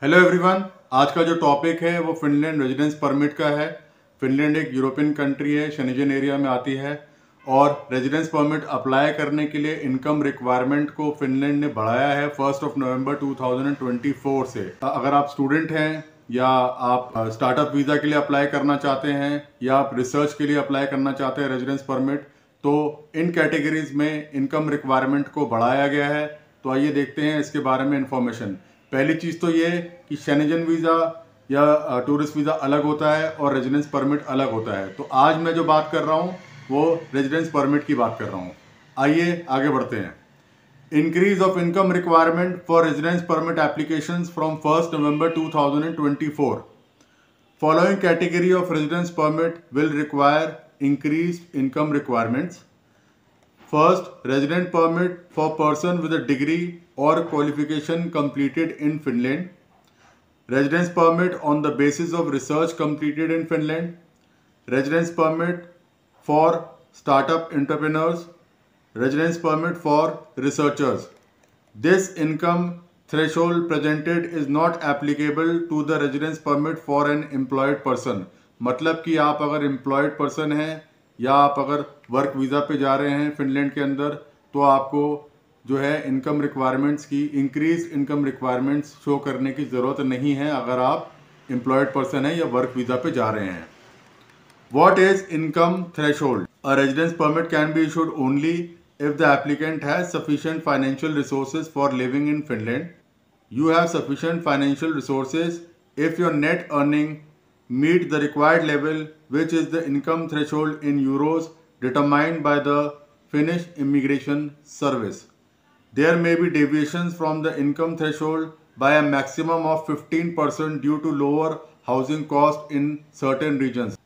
Hello everyone, आज का जो टॉपिक है वो फिनलैंड रेजिडेंस परमिट का है। फिनलैंड एक यूरोपियन कंट्री है, शेंजन एरिया में आती है और रेजिडेंस परमिट अप्लाई करने के लिए इनकम रिक्वायरमेंट को फिनलैंड ने बढ़ाया है 1 नवंबर 2024 से। अगर आप स्टूडेंट हैं या आप स्टार्टअप वीज़ा के लिए अप्लाई करना चाहते हैं या आप रिसर्च के लिए अप्लाई करना चाहते हैं रेजिडेंस परमिट, तो इन कैटेगरीज में इनकम रिक्वायरमेंट को बढ़ाया गया है। तो आइए देखते हैं इसके बारे में इंफॉर्मेशन। पहली चीज़ तो ये कि शेंजन वीज़ा या टूरिस्ट वीज़ा अलग होता है और रेजिडेंस परमिट अलग होता है। तो आज मैं जो बात कर रहा हूँ वो रेजिडेंस परमिट की बात कर रहा हूँ। आइए आगे बढ़ते हैं। Increase of income requirement for residence permit applications from 1 November 2024। Following category of residence permit will require increased income requirements. First, resident permit for person with a degree or qualification completed in Finland. Residence permit on the basis of research completed in Finland. Residence permit for startup entrepreneurs. Residence permit for researchers. This income threshold presented is not applicable to the residence permit for an employed person. मतलब कि आप अगर employed person हैं या आप अगर work visa पे जा रहे हैं फिनलैंड के अंदर, तो आपको जो है इनकम रिक्वायरमेंट्स की इंक्रीज इनकम रिक्वायरमेंट्स शो करने की ज़रूरत नहीं है अगर आप एम्प्लॉयड पर्सन हैं या वर्क वीज़ा पे जा रहे हैं। What is income threshold? A residence permit can be issued only if the applicant has sufficient financial resources for living in Finland. You have sufficient financial resources if your net earning meet the required level, which is the income threshold in euros determined by the Finnish Immigration Service. There may be deviations from the income threshold by a maximum of 15% due to lower housing cost in certain regions.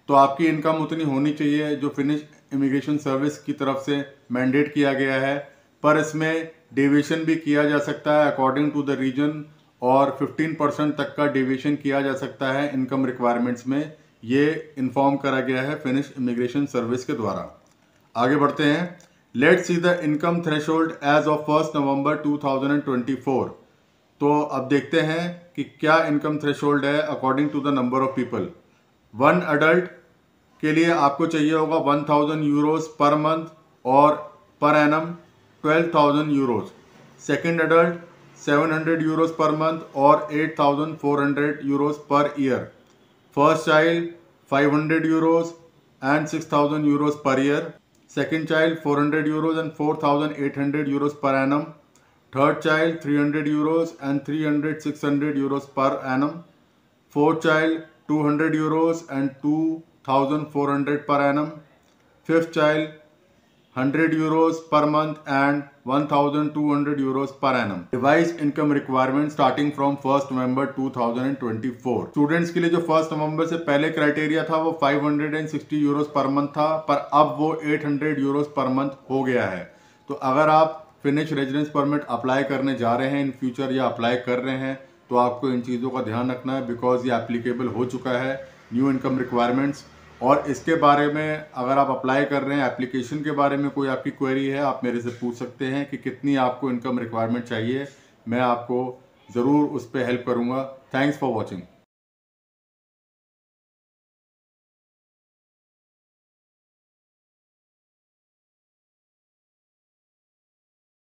तो आपकी income उतनी होनी चाहिए जो finish immigration service की तरफ से mandate किया गया है, पर इसमें डेविएशन भी किया जा सकता है अकॉर्डिंग टू द रीजन और 15% तक का डेविएशन किया जा सकता है इनकम रिक्वायरमेंट्स में। ये इन्फॉर्म करा गया है फिनिश इमिग्रेशन सर्विस के द्वारा। आगे बढ़ते हैं। Let's see the income threshold as of 1 November 2024। तो अब देखते हैं कि क्या इनकम थ्रेशोल्ड है according to the number of people. One adult के लिए आपको चाहिए होगा 1000 यूरोज पर मंथ और per annum 12,000 euros. Second adult 700 euros per month और 8,400 euros per year. First child 500 euros and 6,000 euros per year. Second child 400 euros and 4,800 euros per annum. Third child 300 euros and 600 euros per annum. Fourth child 200 euros and 2,400 per annum. Fifth child 100 euros per month and 1,200 euros per annum. Revised income requirement starting from 1 November 2024. Students के लिए जो 1 नवंबर से पहले criteria था वो 560 euros per month था, पर अब वो 800 यूरोज पर मंथ हो गया है। तो अगर आप फिनिश रेजिडेंस परमिट अप्लाई करने जा रहे हैं इन फ्यूचर या अप्लाई कर रहे हैं, तो आपको इन चीज़ों का ध्यान रखना है बिकॉज ये एप्लीकेबल हो चुका है न्यू इनकम रिक्वायरमेंट्स। और इसके बारे में अगर आप अप्लाई कर रहे हैं, एप्लीकेशन के बारे में कोई आपकी क्वेरी है, आप मेरे से पूछ सकते हैं कि कितनी आपको इनकम रिक्वायरमेंट चाहिए। मैं आपको ज़रूर उस पर हेल्प करूँगा। Thanks for watching.